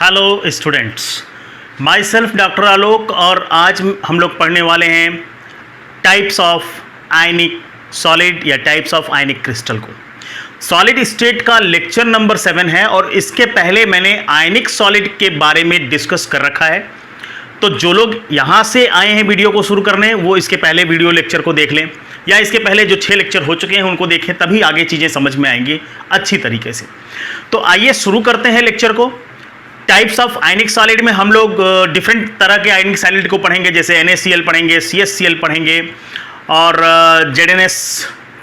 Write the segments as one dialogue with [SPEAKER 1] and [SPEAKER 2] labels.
[SPEAKER 1] Hello students, myself doctor Alok और आज हम लोग पढ़ने वाले हैं टाइप्स ऑफ आयनिक सॉलिड या टाइप्स ऑफ आयनिक क्रिस्टल को। सॉलिड स्टेट का लेक्चर नंबर 7 है और इसके पहले मैंने आयनिक सॉलिड के बारे में डिस्कस कर रखा है। तो जो लोग यहाँ से आए हैं वीडियो को शुरू करने, वो इसके पहले वीडियो लेक्चर को देख लें या इसके पहले जो 6 लेक्चर हो चुके हैं उनको देखें, तभी आगे चीज़ें समझ में आएंगी अच्छी तरीके से। तो आइए शुरू करते हैं लेक्चर को। टाइप्स ऑफ आयनिक सॉलिड में हम लोग डिफरेंट तरह के आयनिक सॉलिड को पढ़ेंगे, जैसे NaCl पढ़ेंगे, CHCl पढ़ेंगे और ZnS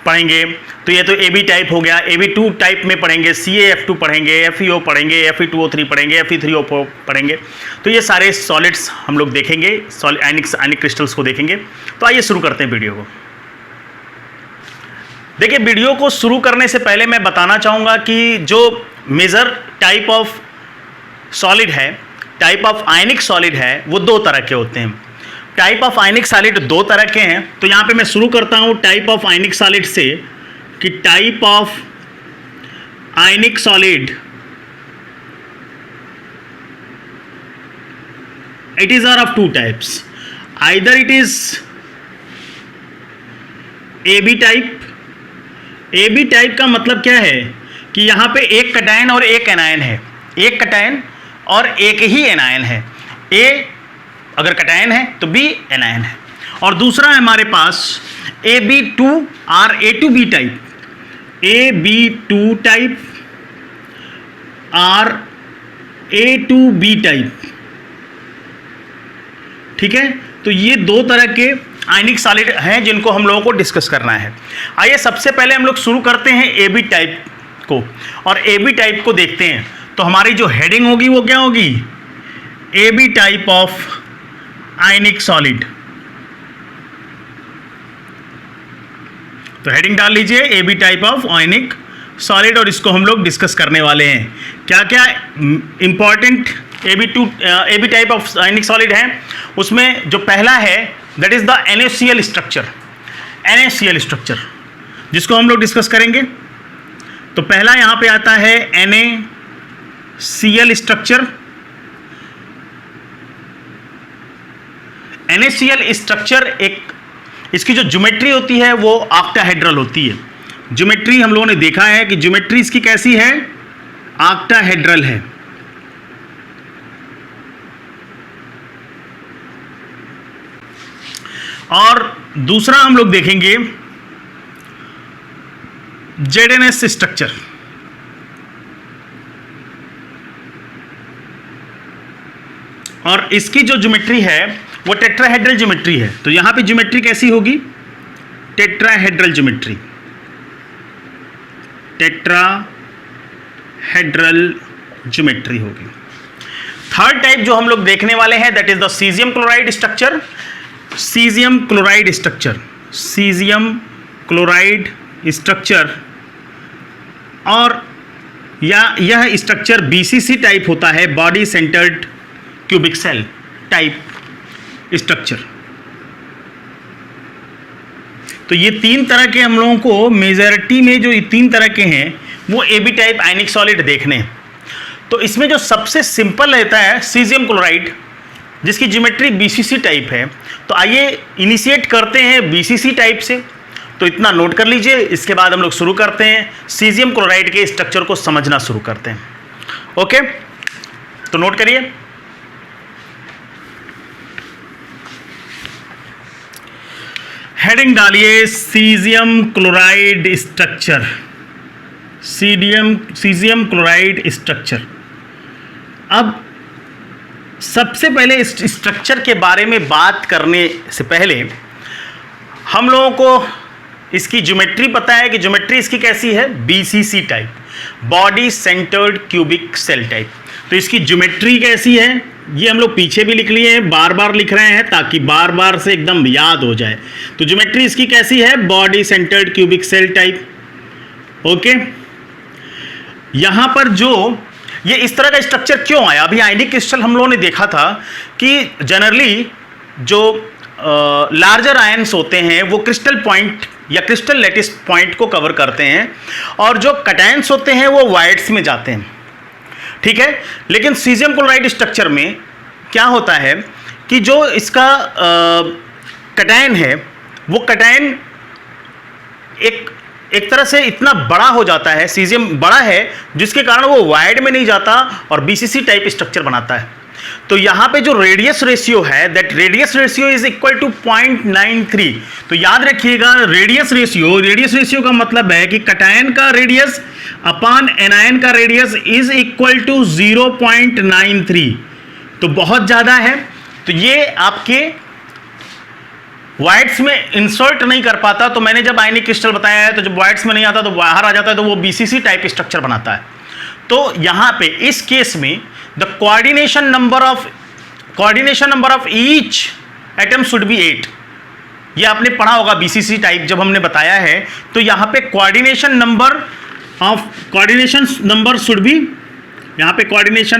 [SPEAKER 1] पढ़ेंगे। तो ये तो AB टाइप हो गया। AB2 टाइप में पढ़ेंगे, CaF2 पढ़ेंगे, FeO पढ़ेंगे, Fe2O3 पढ़ेंगे, Fe3O4 पढ़ेंगे। तो ये सारे सॉलिड्स हम लोग देखेंगे, आयनिक क्रिस्टल्स को देखेंगे। तो आइए शुरू करते हैं वीडियो को। देखिए, वीडियो को शुरू करने से पहले मैं बताना चाहूँगा कि जो मेजर टाइप ऑफ सॉलिड है, टाइप ऑफ आयनिक सॉलिड है, वो 2 तरह के होते हैं। टाइप ऑफ आयनिक सॉलिड 2 तरह के हैं। तो यहाँ पे मैं शुरू करता हूँ टाइप ऑफ आयनिक सॉलिड से कि type of ionic solid it is are of 2 types. Either it is AB type. AB type का मतलब क्या है कि यहाँ पे एक कैटायन और एक एनायन है, एक कैटायन और एक ही एनायन है। A अगर कैटायन है तो B एनायन है। और दूसरा है हमारे पास AB2 और A2B टाइप, AB2 टाइप और A2B टाइप। ठीक है, तो ये 2 तरह के आयनिक सॉलिड हैं जिनको हम लोगों को डिस्कस करना है। आइए सबसे पहले हम लोग शुरू करते हैं AB टाइप को और AB टाइप को देखते हैं। तो हमारी जो हेडिंग होगी वो क्या होगी? AB type of ionic solid. तो हेडिंग डाल लीजिए AB type of ionic solid और इसको हम लोग डिस्कस करने वाले हैं। क्या क्या important AB type of ionic solid है, उसमें जो पहला है that is the NaCl structure. NaCl structure जिसको हम लोग डिस्कस करेंगे। तो पहला यहां पे आता है NaCl स्ट्रक्चर। NaCl स्ट्रक्चर एक, इसकी जो ज्योमेट्री होती है वो ऑक्टाहेड्रल होती है। ज्योमेट्री हम लोगों ने देखा है कि ज्योमेट्री इसकी कैसी है? ऑक्टाहेड्रल है। और दूसरा हम लोग देखेंगे ZnS स्ट्रक्चर। और इसकी जो ज्योमेट्री है वो टेट्राहेड्रल ज्योमेट्री है। तो यहां पे ज्योमेट्री कैसी होगी? टेट्राहेड्रल ज्योमेट्री, टेट्राहेड्रल ज्योमेट्री होगी। थर्ड टाइप जो हम लोग देखने वाले हैं that is the caesium chloride structure. Caesium chloride structure, caesium chloride structure, और यह स्ट्रक्चर BCC टाइप होता है, body centred cubic cell type structure. तो ये 3 तरह के हम लोगों को मेजॉरिटी में जो ये 3 तरह के हैं वो AB टाइप आयनिक सॉलिड देखने हैं। तो इसमें जो सबसे सिंपल रहता है सीजियम क्लोराइड, जिसकी ज्योमेट्री BCC टाइप है। तो आइए इनिशिएट करते हैं BCC टाइप से। तो इतना नोट कर लीजिए, इसके बाद हम लोग शुरू करते हैं सीजियम क्लोराइड के स्ट्रक्चर को समझना शुरू करते हैं। ओके, तो नोट करिए। हेडिंग डालिए caesium chloride structure, caesium chloride structure. अब सबसे पहले इस स्ट्रक्चर के बारे में बात करने से पहले हम लोगों को इसकी ज्योमेट्री पता है कि ज्योमेट्री इसकी कैसी है? BCC type, body centred cubic cell type. तो इसकी ज्योमेट्री कैसी है ये हम लोग पीछे भी लिख लिए हैं, बार बार लिख रहे हैं ताकि बार बार से एकदम याद हो जाए। तो ज्योमेट्री इसकी कैसी है? Body centred cubic cell type. Okay, यहां पर जो ये इस तरह का स्ट्रक्चर क्यों आया? अभी आयनिक क्रिस्टल हम लोगों ने देखा था कि जनरली जो लार्जर आयंस होते हैं वो क्रिस्टल पॉइंट या क्रिस्टल लैटिस पॉइंट को कवर करते हैं और जो कैटायंस होते हैं वो वाइड्स में जाते हैं। ठीक है। लेकिन सीजियम क्लोराइड स्ट्रक्चर में क्या होता है कि जो इसका कटायन है वो कटायन एक तरह से इतना बड़ा हो जाता है, सीजियम बड़ा है, जिसके कारण वो वाइड में नहीं जाता और बीसीसी टाइप स्ट्रक्चर बनाता है। तो यहां पे जो रेडियस रेशियो है, that radius ratio is equal to 0.93। तो याद रखिएगा रेडियस रेशियो का मतलब है कि कटायन का रेडियस अपॉन एनायन का रेडियस इज इक्वल टू 0.93। तो बहुत ज्यादा है। तो ये आपके वाइट्स में इंसर्ट नहीं कर पाता। तो मैंने जब आयनिक क्रिस्टल बताया है, तो जब वाइट्स में नहीं आता तो बाहर आ जाता है, तो वो बीसीसी टाइप स्ट्रक्चर बनाता है। तो यहां पे इस केस में the coordination number of each atom should be 8। ये आपने पढ़ा होगा बीसीसी टाइप जब हमने बताया है। तो यहां पे कोऑर्डिनेशन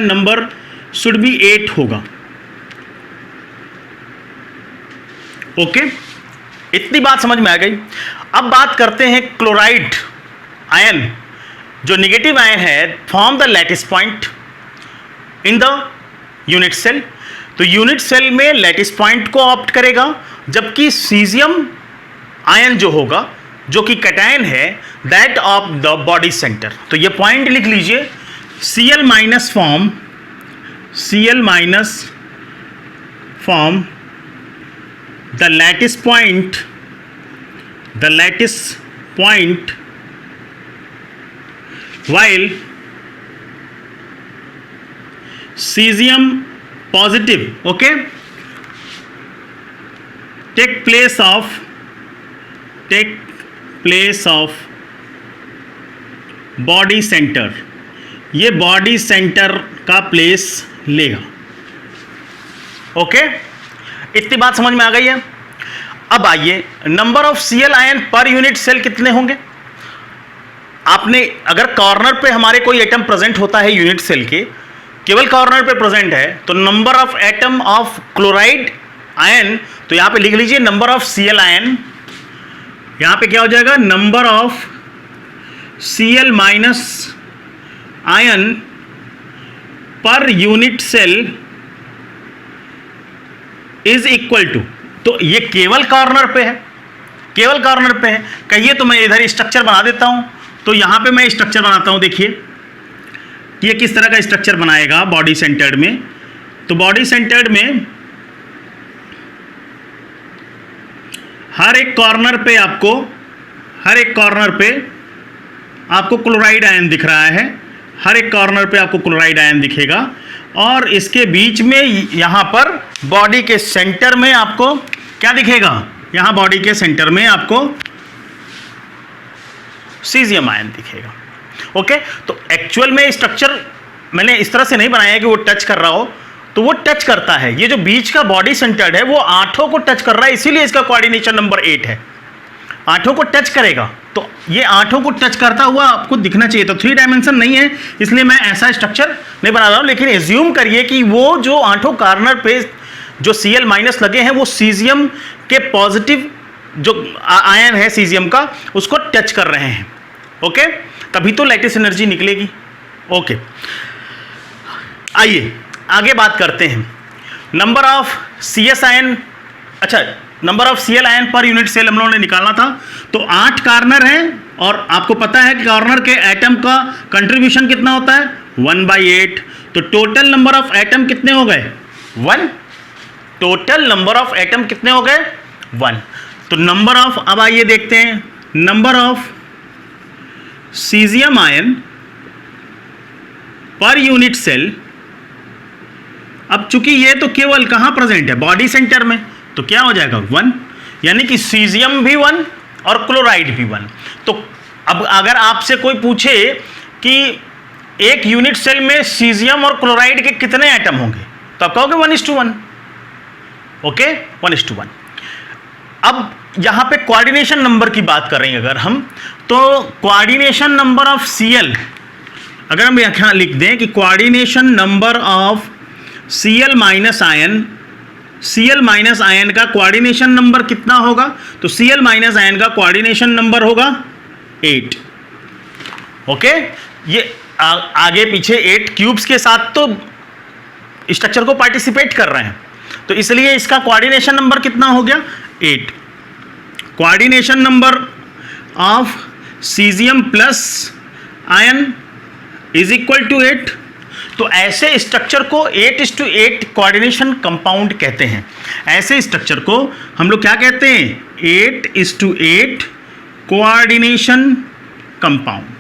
[SPEAKER 1] नंबर शुड बी 8 होगा। ओके, इतनी बात समझ में आ गई। अब बात करते हैं क्लोराइड आयन, जो नेगेटिव आयन है, form the lattice point in the unit cell. तो यूनिट सेल में लैटिस पॉइंट को ऑप्ट करेगा, जबकि सीजियम आयन जो होगा, जो कि कैटायन है, that of the body centre. तो ये पॉइंट लिख लीजिए, Cl form the lattice point while cesium positive, okay, take place of body centre. ये बॉडी सेंटर का प्लेस लेगा। ओके, इतनी बात समझ में आ गई है। अब आइए, number of Cl ion per unit cell कितने होंगे। आपने अगर कॉर्नर पे हमारे कोई एटम प्रेजेंट होता है यूनिट सेल के, केवल कॉर्नर पे प्रेजेंट है, तो number of atom of chloride ion, तो यहां पे लिख लीजिए नंबर ऑफ Cl आयन। यहां पे क्या हो जाएगा, number of Cl minus ion per unit cell is equal to, तो ये केवल कॉर्नर पे है, कहिए तो मैं इधर स्ट्रक्चर बना देता हूं। तो यहां पे मैं स्ट्रक्चर बनाता हूं, देखिए ये किस तरह का स्ट्रक्चर बनाएगा बॉडी सेंटर्ड में। तो बॉडी सेंटर्ड में हर एक कॉर्नर पे आपको क्लोराइड आयन दिख रहा है, हर एक कॉर्नर पे आपको क्लोराइड आयन दिखेगा, और इसके बीच में यहां पर बॉडी के सेंटर में आपको क्या दिखेगा, यहां बॉडी के सेंटर में आपको सीजियम आयन दिखेगा। ओके, तो एक्चुअल में स्ट्रक्चर मैंने इस तरह से नहीं बनाया है कि वो टच कर रहा हो, तो वो टच करता है। ये जो बीच का बॉडी सेंटर्ड है वो आठों को टच कर रहा है, इसीलिए इसका कोऑर्डिनेशन नंबर 8 है। आठों को टच करेगा, तो ये आठों को टच करता हुआ आपको दिखना चाहिए। तो 3 डायमेंशन नहीं है, इसलिए मैं ऐसा स्ट्रक्चर नहीं बना रहा हूं। लेकिन एज्यूम करिए कि वो जो आठों कॉर्नर पे जो Cl माइनस लगे हैं, वो सीजियम के पॉजिटिव जो आयन है सीजियम का, उसको टच कर रहे हैं। ओके, तभी तो लैटिस एनर्जी निकलेगी। ओके, आइए आगे बात करते हैं। नंबर ऑफ Cs आयन, अच्छा, number of Cl ion per unit cell हम लोगों ने निकालना था। तो 8 कॉर्नर हैं, और आपको पता है कि कॉर्नर के एटम का कंट्रीब्यूशन कितना होता है, 1/8। तो टोटल नंबर ऑफ एटम कितने हो गए, 1। टोटल नंबर ऑफ एटम कितने हो गए, 1। तो नंबर ऑफ, अब आइए देखते हैं, number of caesium ion per unit cell. अब चूंकि ये तो केवल कहां प्रेजेंट है, बॉडी सेंटर में, तो क्या हो जाएगा, 1। यानी कि सीजियम भी 1 और क्लोराइड भी 1। तो अब अगर आपसे कोई पूछे कि एक यूनिट सेल में सीजियम और क्लोराइड के कितने एटम होंगे, तो आप कहोगे 1:1। ओके, 1:1। अब यहां पे कोऑर्डिनेशन नंबर की बात कर रहे हैं अगर हम, तो कोऑर्डिनेशन नंबर ऑफ Cl, अगर हम यहां लिख दें कि coordination number of Cl minus ion का कोऑर्डिनेशन नंबर कितना होगा, तो Cl माइनस आयन का कोऑर्डिनेशन नंबर होगा 8। ओके, ये आगे पीछे 8 क्यूब्स के साथ तो स्ट्रक्चर को पार्टिसिपेट कर रहे हैं, तो इसलिए इसका कोऑर्डिनेशन नंबर कितना हो गया 8। Coordination number of caesium plus ion is equal to 8। तो ऐसे स्ट्रक्चर को 8:8 कोऑर्डिनेशन कंपाउंड कहते हैं। ऐसे स्ट्रक्चर को हम लोग क्या कहते हैं 8:8 कोऑर्डिनेशन कंपाउंड।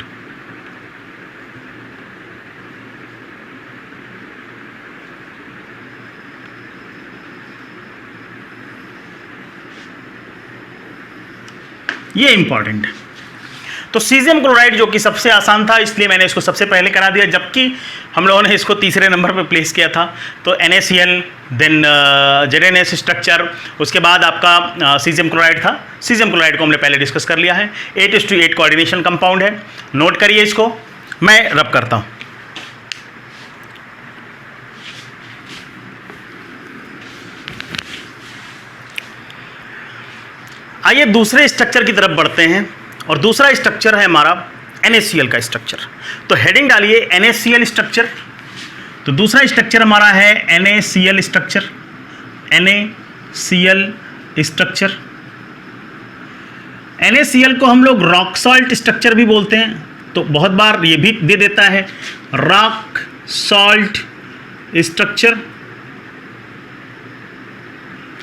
[SPEAKER 1] ये इंपॉर्टेंट है। तो सीजियम क्लोराइड जो कि सबसे आसान था, इसलिए मैंने इसको सबसे पहले करा दिया, जबकि हम लोगों ने इसको तीसरे नंबर पे प्लेस किया था। तो NaCl, देन ZnS स्ट्रक्चर, उसके बाद आपका सीजियम क्लोराइड था। सीजियम क्लोराइड को हमने पहले डिस्कस कर लिया है, 8:8 कोऑर्डिनेशन कंपाउंड है। नोट करिए इसको, मैं रब करता हूँ। आइए दूसरे स्ट्रक्चर की तरफ बढ़ते हैं, और दूसरा स्ट्रक्चर है हमारा NaCl का स्ट्रक्चर। तो हेडिंग डालिए NaCl स्ट्रक्चर। तो दूसरा स्ट्रक्चर हमारा है NaCl structure. NaCl structure, NaCl को हम लोग रॉक सॉल्ट स्ट्रक्चर भी बोलते हैं, तो बहुत बार ये भी दे देता है रॉक सॉल्ट स्ट्रक्चर।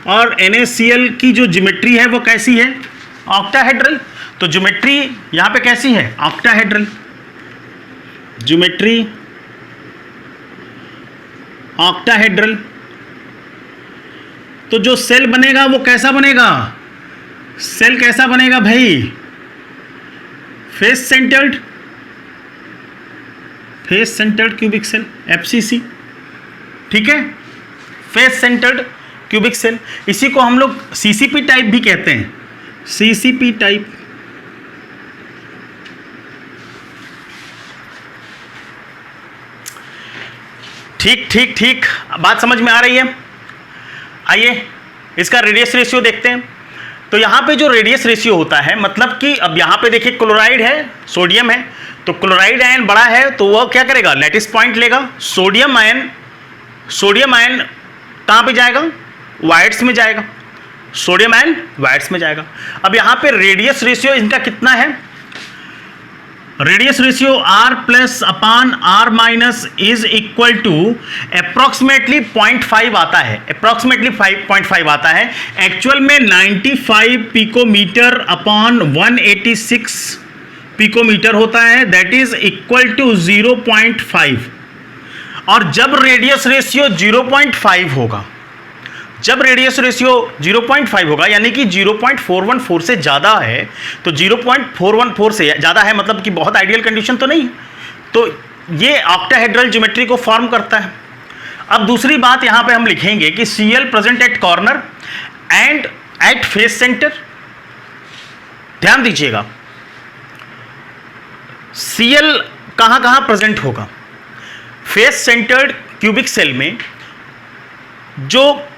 [SPEAKER 1] और NaCl की जो ज्योमेट्री है वो कैसी है ऑक्टाहेड्रल। तो ज्योमेट्री यहां पे कैसी है ऑक्टाहेड्रल, ज्योमेट्री ऑक्टाहेड्रल। तो जो सेल बनेगा वो कैसा बनेगा, सेल कैसा बनेगा भाई, face centred, face centred cubic cell, FCC, ठीक है, फेस सेंटर्ड क्यूबिक सेल। इसी को हम लोग CCP टाइप भी कहते हैं, CCP टाइप। ठीक ठीक ठीक, बात समझ में आ रही है। आइए इसका रेडियस रेशियो देखते हैं। तो यहाँ पे जो रेडियस रेशियो होता है, मतलब कि अब यहाँ पे देखिए क्लोराइड है, सोडियम है, तो क्लोराइड आयन बड़ा है तो वह क्या करेगा, लैटिस पॉइंट लेगा। सोडियम आयन कहाँ पे जाएगा, वाइट्स में जाएगा, सोडियम आयन वाइट्स में जाएगा। अब यहाँ पे रेडियस रेशियो इनका कितना है, radius ratio R+/R- is equal to approximately 0.5 आता है, अप्रॉक्सीमेटली 5.5 आता है। एक्चुअल में 95 पिकोमीटर अपॉन 186 पिकोमीटर होता है, दैट इज इक्वल टू 0.5। और जब रेडियस रेशियो 0.5 होगा, जब रेडियस रेशियो 0.5 होगा यानी कि 0.414 से ज़्यादा है, तो 0.414 से ज़्यादा है मतलब कि बहुत आइडियल कंडीशन तो नहीं, तो ये ऑक्टाहेड्रल ज्योमेट्री को फॉर्म करता है। अब दूसरी बात यहाँ पे हम लिखेंगे कि Cl present at corner and at face centre. ध्यान दीजिएगा, Cl कहाँ कहाँ प्रेजेंट होगा, फेस सेंटर्ड क्यूबिक सेल में। जो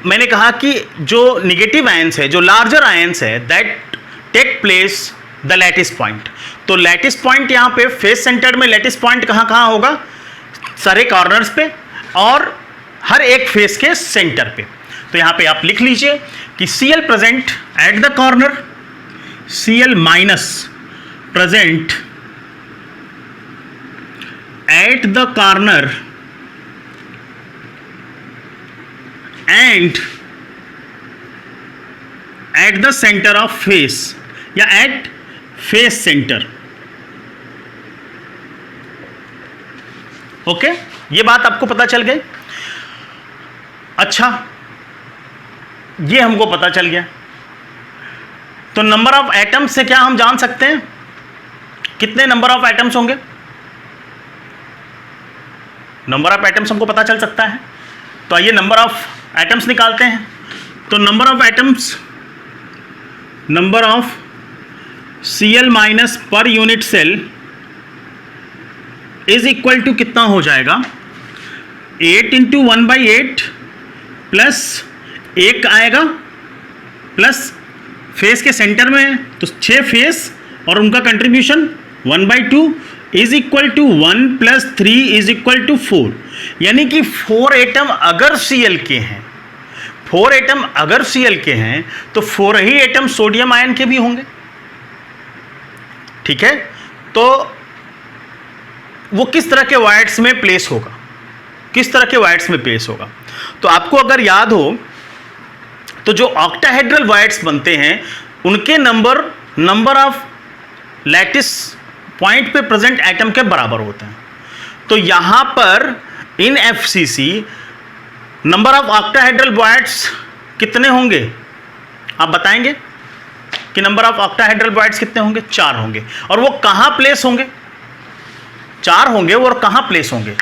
[SPEAKER 1] मैंने कहा कि जो निगेटिव आयंस है, जो लार्जर आयंस है, that take place the lattice point. तो लैटिस पॉइंट यहाँ पे फेस सेंटर में लैटिस पॉइंट कहाँ कहाँ होगा, सारे कॉर्नर्स पे और हर एक फेस के सेंटर पे। तो यहाँ पे आप लिख लीजिए कि Cl present at the corner, Cl minus present at the corner and at the centre of face या एट फेस सेंटर। ओके, ये बात आपको पता चल गई। अच्छा, ये हमको पता चल गया। तो नंबर ऑफ एटम्स से क्या हम जान सकते हैं, कितने नंबर ऑफ एटम्स होंगे, नंबर ऑफ एटम्स हमको पता चल सकता है। तो आइए नंबर ऑफ एटम्स निकालते हैं। तो number of atoms, number of Cl minus per unit cell is equal to कितना हो जाएगा, 8 × 1/8 प्लस 1 आएगा, प्लस फेस के सेंटर में तो 6 फेस और उनका contribution 1/2 is equal to 1 plus 3 is equal to 4, यानी कि 4 एटम अगर Cl के हैं, 4 एटम अगर Cl के हैं तो 4 ही एटम सोडियम आयन के भी होंगे। ठीक है, तो वो किस तरह के वाइट्स में प्लेस होगा, किस तरह के वाइट्स में प्लेस होगा? तो आपको अगर याद हो तो जो ऑक्टाहेड्रल वाइट्स बनते हैं उनके नंबर ऑफ लैटिस पॉइंट पे प्रेजेंट एटम के बराबर होते हैं। तो यहां पर in FCC number of octahedral voids कितने होंगे? आप बताएंगे कि नंबर ऑफ ऑक्टाहेड्रल वाइट्स कितने होंगे? 4 होंगे। और वो कहां प्लेस होंगे? 4 होंगे और कहां प्लेस होंगे?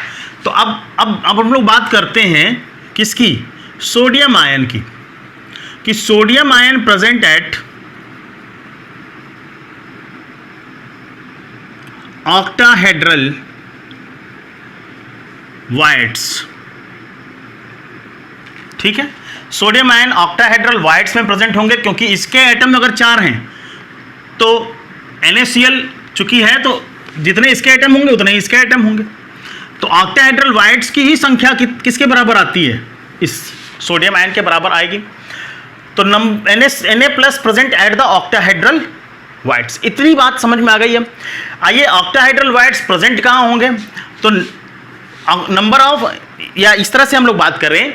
[SPEAKER 1] तो अब हम लोग बात करते हैं किसकी? सोडियम आयन की, कि sodium ion present at octahedral voids. ठीक है, सोडियम आयन ऑक्टाहेड्रल वाइट्स में प्रेजेंट होंगे, क्योंकि इसके एटम अगर 4 हैं तो NaCl चूंकि है तो जितने इसके एटम होंगे उतने इसके एटम होंगे। तो ऑक्टाहेड्रल वाइट्स की ही संख्या किसके बराबर आती है? इस सोडियम आयन के बराबर आएगी। तो Na plus present at the octahedral voids. इतनी बात समझ में आ गई है। आइए, ऑक्टाहेड्रल वाइट्स प्रेजेंट कहाँ होंगे? तो नंबर ऑफ, या इस तरह से हम लोग बात करें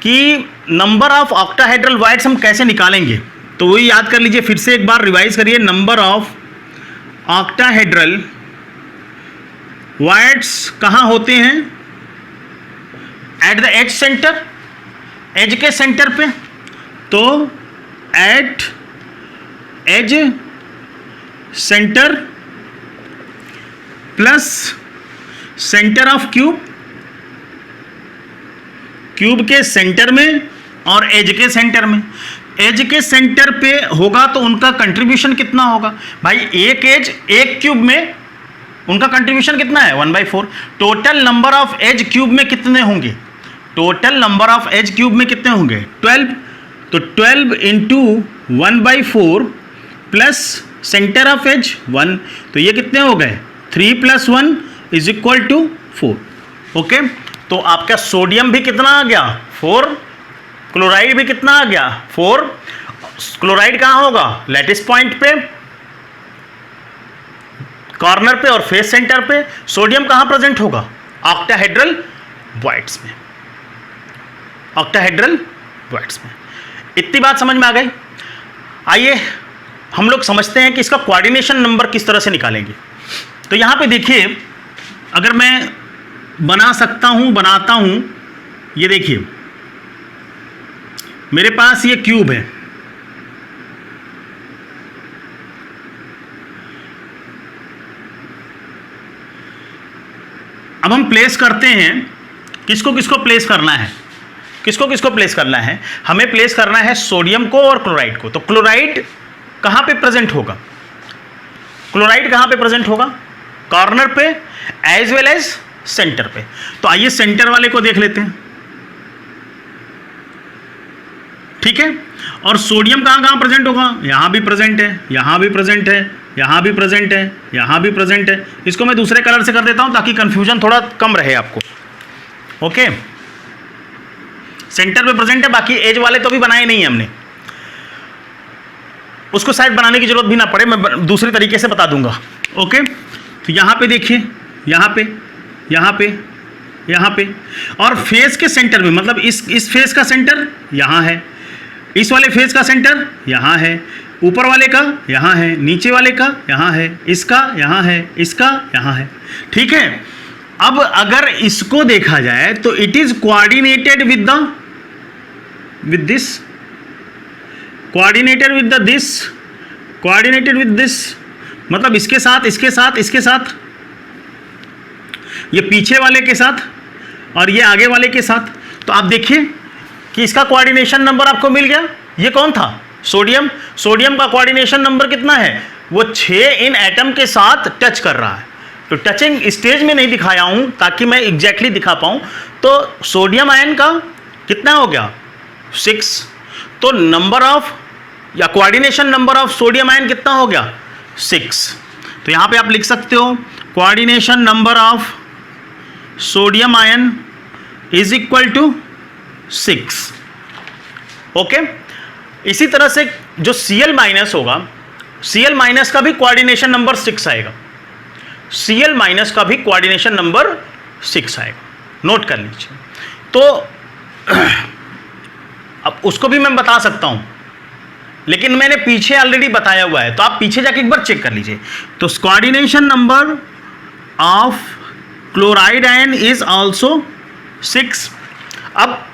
[SPEAKER 1] कि नंबर ऑफ ऑक्टाहेड्रल वाइट्स हम कैसे निकालेंगे, तो वही याद कर लीजिए, फिर से एक बार रिवाइज करिए। नंबर ऑफ ऑक्टाहेड्रल वाइट्स कहाँ होते हैं? At the edge centre, edge के सेंटर पे। तो at edge centre plus centre of cube, cube के सेंटर में और एज के सेंटर में। एज के सेंटर पे होगा तो उनका कंट्रीब्यूशन कितना होगा? भाई एक एज एक क्यूब में उनका कंट्रीब्यूशन कितना है? 1/4। Total number of edge cube में कितने होंगे? Total number of edge cube में कितने होंगे? 12। तो 12 इंटू 1/4 प्लस सेंटर ऑफ एज 1, तो ये कितने हो गए? 3 + 1 इज इक्वल टू 4। ओके, तो आपका सोडियम भी कितना आ गया? 4। क्लोराइड भी कितना आ गया? 4। क्लोराइड कहाँ होगा? लैटिस पॉइंट पे, कॉर्नर पे और फेस सेंटर पे। सोडियम कहाँ प्रेजेंट होगा? ऑक्टाहेड्रल वाइट्स में, ऑक्टाहेड्रल वाइट्स में। इतनी बात समझ में आ गई। आइए हम लोग समझते हैं कि इसका कोऑर्डिनेशन नंबर किस तरह से निकालेंगे। तो यहाँ पे देखिए, अगर मैं बना सकता हूँ, बनाता हूँ, ये देखिए मेरे पास ये क्यूब है, अब हम प्लेस करते हैं, किसको किसको प्लेस करना है? किसको किसको प्लेस करना है? हमें प्लेस करना है सोडियम को और क्लोराइड को। तो क्लोराइड कहाँ पे प्रेजेंट होगा? क्लोराइड कहाँ पे प्रेजेंट होगा? कॉर्नर पे एज वेल एज सेंटर पे। तो आइए सेंटर वाले को देख लेते हैं। ठीक है, और सोडियम कहाँ कहाँ प्रेजेंट होगा? यहाँ भी प्रेजेंट है, यहाँ भी प्रेजेंट है, यहाँ भी प्रेजेंट है, यहाँ भी प्रेजेंट है। इसको मैं दूसरे कलर से कर देता हूँ ताकि कंफ्यूजन थोड़ा कम रहे आपको। ओके, सेंटर पे प्रेजेंट है, बाकी एज वाले तो अभी बनाए नहीं है हमने, उसको शायद बनाने की जरूरत भी ना पड़े, मैं दूसरे तरीके से बता दूंगा। ओके, तो यहाँ पे देखिए, यहाँ पे, यहाँ पे, यहाँ पे, और फेस के सेंटर में, मतलब इस फेस का सेंटर यहाँ है, इस वाले फेस का सेंटर यहाँ है, ऊपर वाले का यहाँ है, नीचे वाले का यहाँ है, इसका यहाँ है, इसका यहाँ है। ठीक है, अब अगर इसको देखा जाए तो it is coordinated with this, coordinated with this, coordinated with this, मतलब इसके साथ, इसके साथ, इसके साथ, ये पीछे वाले के साथ और ये आगे वाले के साथ। तो आप देखिए कि इसका कोऑर्डिनेशन नंबर आपको मिल गया। ये कौन था? सोडियम। सोडियम का कोऑर्डिनेशन नंबर कितना है? वो 6 इन एटम के साथ टच कर रहा है। तो टचिंग स्टेज में नहीं दिखाया हूं ताकि मैं एग्जैक्टली दिखा पाऊं। तो सोडियम आयन का कितना हो गया? 6। तो नंबर ऑफ या coordination number of sodium ion कितना हो गया? 6। तो यहां पे आप लिख सकते हो coordination number of sodium ion is equal to 6। Okay, इसी तरह से जो Cl माइनस होगा, Cl माइनस का भी कोऑर्डिनेशन नंबर 6 आएगा, Cl माइनस का भी कोऑर्डिनेशन नंबर 6 आएगा, नोट कर लीजिए। तो अब उसको भी मैं बता सकता हूं, लेकिन मैंने पीछे ऑलरेडी बताया हुआ है, तो आप पीछे जाके एक बार चेक कर लीजिए। तो coordination number of chloride ion is also 6। अब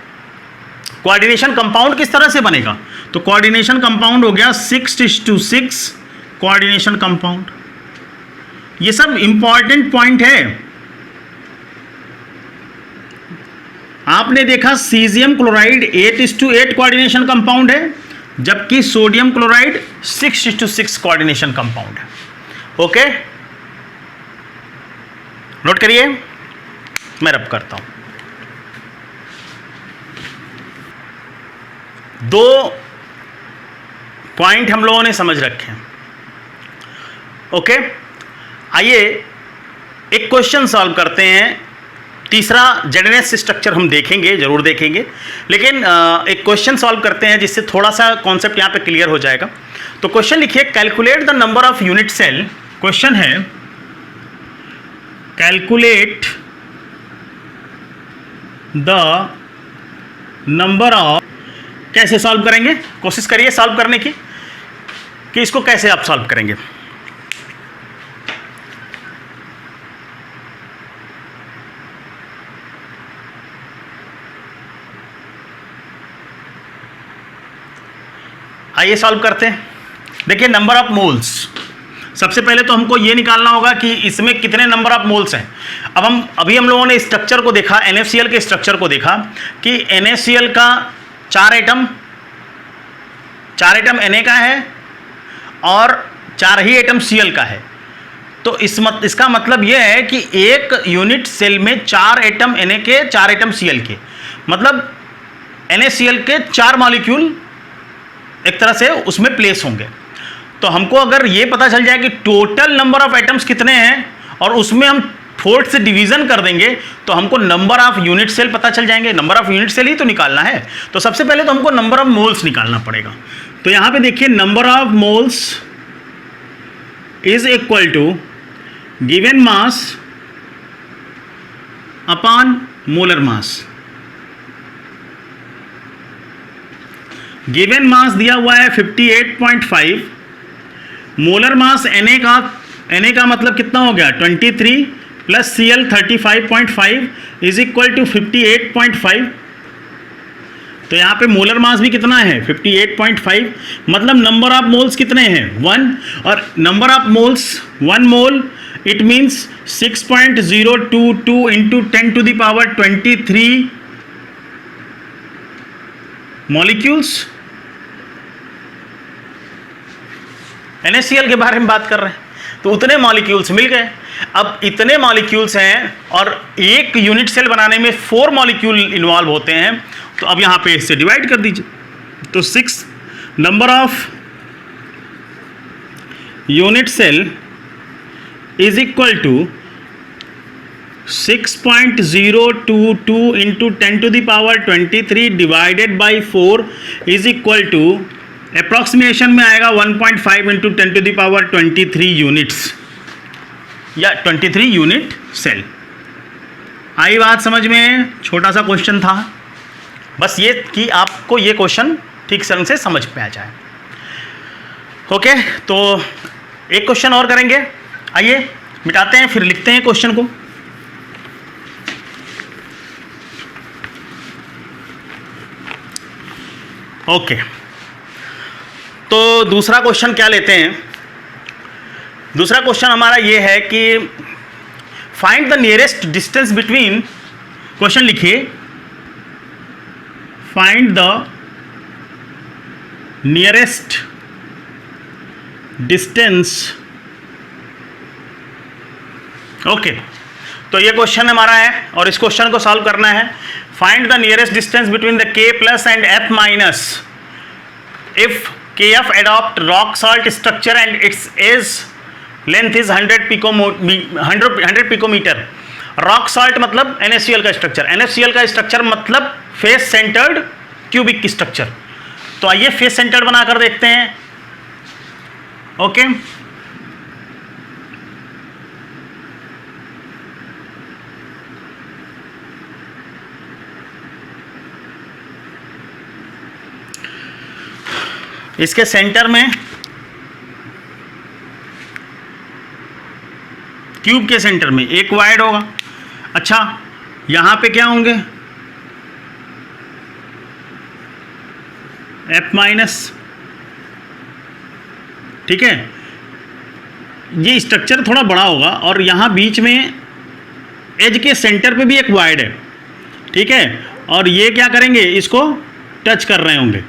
[SPEAKER 1] कोऑर्डिनेशन कंपाउंड किस तरह से बनेगा? तो कोऑर्डिनेशन कंपाउंड हो गया 6:6 कोऑर्डिनेशन कंपाउंड। ये सब इंपॉर्टेंट पॉइंट है। आपने देखा सीजियम क्लोराइड 8:8 कोऑर्डिनेशन कंपाउंड है, जबकि सोडियम क्लोराइड 6:6 कोऑर्डिनेशन कंपाउंड है। ओके, नोट करिए, मैं रब करता हूं। दो पॉइंट हम लोगों ने समझ रखे हैं। ओके, आइए एक क्वेश्चन सॉल्व करते हैं। तीसरा जेडनेस स्ट्रक्चर हम देखेंगे, जरूर देखेंगे, लेकिन एक क्वेश्चन सॉल्व करते हैं जिससे थोड़ा सा कॉन्सेप्ट यहाँ पे क्लियर हो जाएगा। तो क्वेश्चन लिखिए, calculate the number of unit cell. Question है कैलकुलेट द नंबर ऑफ। कैसे सॉल्व करेंगे? कोशिश करिए सॉल्व करने की कि इसको कैसे आप सॉल्व करेंगे। आइए सॉल्व करते हैं। देखिए, नंबर ऑफ मोल्स, सबसे पहले तो हमको ये निकालना होगा कि इसमें कितने नंबर ऑफ मोल्स हैं। अब हम लोगों ने स्ट्रक्चर को देखा, NaCl के स्ट्रक्चर को देखा कि NaCl का 4 एटम Na का है और 4 ही एटम Cl का है। तो इसका मतलब यह है कि एक यूनिट सेल में 4 एटम Na के, 4 एटम Cl के, मतलब NaCl के 4 मॉलिक्यूल एक तरह से उसमें प्लेस होंगे। तो हमको अगर ये पता चल जाए कि टोटल नंबर ऑफ एटम्स कितने हैं और उसमें हम 4 से डिवीजन कर देंगे, तो हमको नंबर ऑफ यूनिट सेल पता चल जाएंगे। नंबर ऑफ यूनिट सेल ही तो निकालना है। तो सबसे पहले तो हमको नंबर ऑफ मोल्स निकालना पड़ेगा। तो यहां पे देखिए, number of moles is equal to given mass upon molar mass. Given mass दिया हुआ है 58.5, मोलर मास Na का मतलब कितना हो गया 23 plus Cl 35.5 is equal to 58.5। तो यहाँ पे मोलर मास भी कितना है 58.5, मतलब नंबर ऑफ मोल्स कितने हैं 1, और number of moles 1 mole it means 6.022 into 10 to the power 23 molecules. NaCl के बारे में बात कर रहे हैं, तो उतने मॉलिक्यूल्स मिल गए। अब इतने मॉलिक्यूल्स हैं और एक यूनिट सेल बनाने में 4 मॉलिक्यूल इन्वॉल्व होते हैं, तो अब यहाँ पे इससे डिवाइड कर दीजिए। तो 6 number of unit cell is equal to 6.022 into 10 to the power 23 divided by 4 is equal to approximation में आएगा 1.5 into 10 to the power 23 units या 23 यूनिट सेल। आई बात समझ में? छोटा सा क्वेश्चन था, बस ये कि आपको ये क्वेश्चन ठीक से समझ में आ जाए। ओके, तो एक क्वेश्चन और करेंगे। आइए मिटाते हैं, फिर लिखते हैं क्वेश्चन को। ओके, तो दूसरा क्वेश्चन क्या लेते हैं? दूसरा क्वेश्चन हमारा ये है कि find the nearest distance between. Question लिखिए, find the nearest distance. Okay, तो ये क्वेश्चन हमारा है और इस क्वेश्चन को सॉल्व करना है। Find the nearest distance between the K plus and F minus if KF adopt rock salt structure and its is length is 100 picometre. Rock salt मतलब NaCl का स्ट्रक्चर, NaCl का स्ट्रक्चर मतलब face centred cubic structure. तो आइए face centred बनाकर देखते हैं। Okay, इसके सेंटर में, क्यूब के सेंटर में एक वाइड होगा। अच्छा, यहां पे क्या होंगे? F माइनस, ठीक है। ये स्ट्रक्चर थोड़ा बड़ा होगा और यहां बीच में एज के सेंटर पे भी एक वाइड है, ठीक है। और ये क्या करेंगे? इसको टच कर रहे होंगे।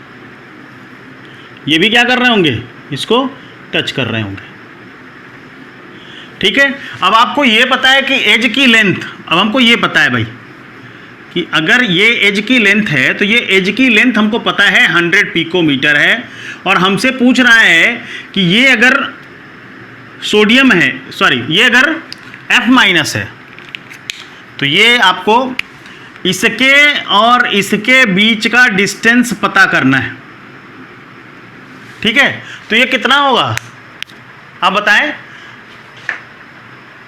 [SPEAKER 1] ये भी क्या कर रहे होंगे? इसको टच कर रहे होंगे, ठीक है। अब आपको ये पता है कि एज की लेंथ, अब हमको ये पता है भाई कि अगर ये एज की लेंथ है तो ये एज की लेंथ हमको पता है 100 पिकोमीटर है। और हमसे पूछ रहा है कि ये अगर सोडियम है, सॉरी, ये अगर F माइनस है तो ये आपको इसके और इसके बीच का डिस्टेंस पता करना है, ठीक है। तो ये कितना होगा आप बताएं?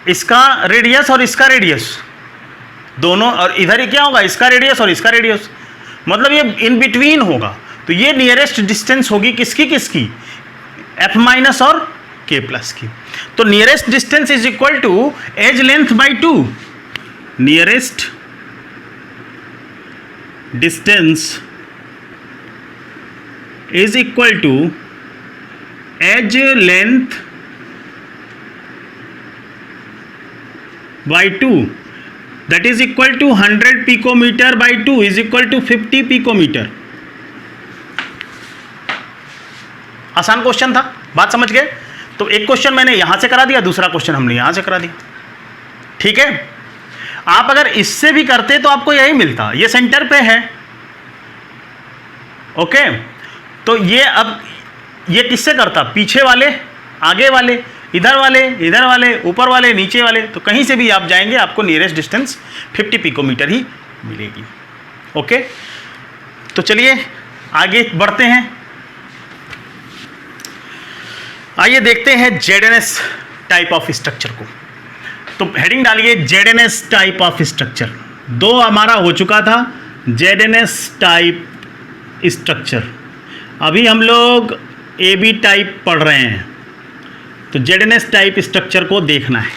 [SPEAKER 1] इसका रेडियस और इसका रेडियस दोनों, और इधर ही क्या होगा? इसका रेडियस और इसका रेडियस, मतलब ये इन बिटवीन होगा। तो ये नियरेस्ट डिस्टेंस होगी किसकी किसकी? F माइनस और K प्लस की। तो nearest distance is equal to edge length by 2। Nearest distance is equal to edge length by 2, that is equal to 100 picometer by 2 is equal to 50 picometer। आसान question था, बात समझ गए? तो एक क्वेश्चन मैंने यहां से करा दिया, दूसरा क्वेश्चन हमने यहां से करा दिया, ठीक है। आप अगर इससे भी करते तो आपको यही मिलता, ये सेंटर पे है। ओके, तो ये अब ये किससे करता? पीछे वाले, आगे वाले, इधर वाले, ऊपर वाले, नीचे वाले। तो कहीं से भी आप जाएंगे आपको नियरेस्ट डिस्टेंस 50 पिकोमीटर ही मिलेगी। ओके, तो चलिए आगे बढ़ते हैं। आइए देखते हैं ZNS टाइप ऑफ स्ट्रक्चर को। तो हेडिंग डालिए ZNS टाइप ऑफ स्ट्रक्चर। दो हमारा हो चुका था ZNS टाइप स्ट्रक्चर, अभी हम लोग AB टाइप पढ़ रहे हैं। तो ZNS टाइप स्ट्रक्चर को देखना है।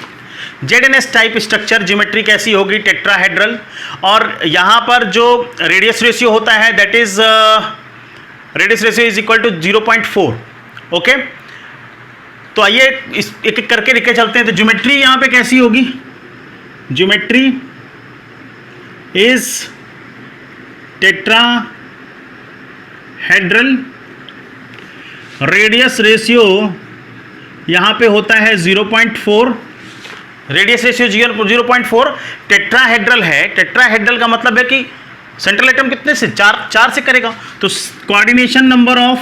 [SPEAKER 1] ZNS टाइप स्ट्रक्चर ज्योमेट्री कैसी होगी? टेट्राहेड्रल, और यहाँ पर जो रेडियस रेशियो होता है that is radius ratio is equal to 0.4। Okay, तो आइए इस एक एक करके लिखे चलते हैं। तो ज्योमेट्री यहाँ पे कैसी होगी? Geometry is tetrahedral, radius ratio यहाँ पे होता है 0.4, रेडियस रेशियो 0.4। टेट्राहेड्रल है, टेट्राहेड्रल का मतलब है कि सेंट्रल एटम कितने से? 4 से करेगा। तो coordination number of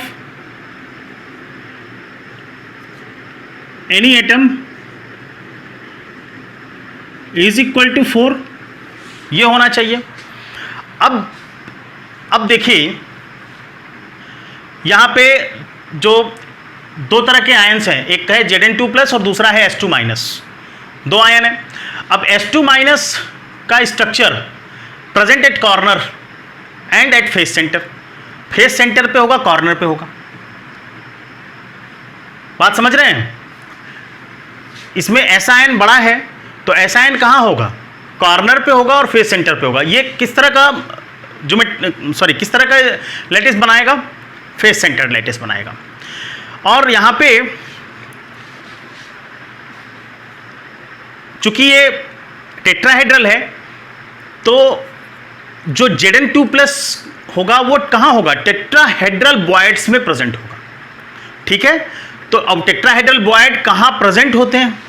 [SPEAKER 1] any atom is equal to 4, ये होना चाहिए। अब देखिए यहाँ पे जो दो तरह के आयन्स हैं, एक है Zn2+ और दूसरा है S2-। दो आयन है। अब S2- का structure present at corner and at face centre. Face centre पे होगा, कॉर्नर पे होगा। बात समझ रहे हैं? इसमें S आयन बड़ा है तो S आयन कहाँ होगा? कॉर्नर पे होगा और फेस सेंटर पे होगा। ये किस तरह का किस तरह का लैटिस बनाएगा? फेस सेंटर लैटिस बनाएगा। और यहाँ पे चूंकि ये टेट्राहेड्रल है तो जो Zn2+ होगा वो कहाँ होगा? टेट्राहेड्रल बॉयड्स में प्रेजेंट होगा, ठीक है। तो अब टेट्राहेड्रल बॉयड कहाँ प्रेजेंट होते हैं?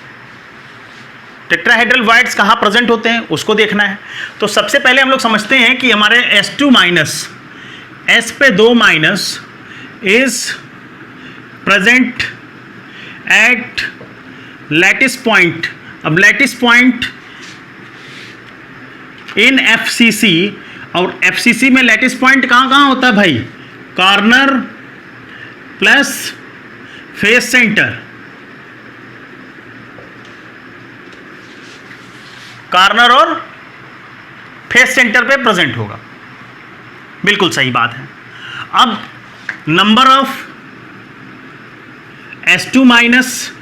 [SPEAKER 1] टेट्राहेड्रल बॉयड्स कहाँ प्रेजेंट होते हैं उसको देखना है। तो सबसे पहले हम लोग समझते हैं कि हमारे S2-, S पे 2- is present at lattice point, अब लैटिस पॉइंट इन FCC, और FCC में लैटिस पॉइंट कहाँ कहाँ होता है भाई? Corner plus face centre, corner और फेस सेंटर पे प्रेजेंट होगा। बिल्कुल सही बात है। अब number of S2 minus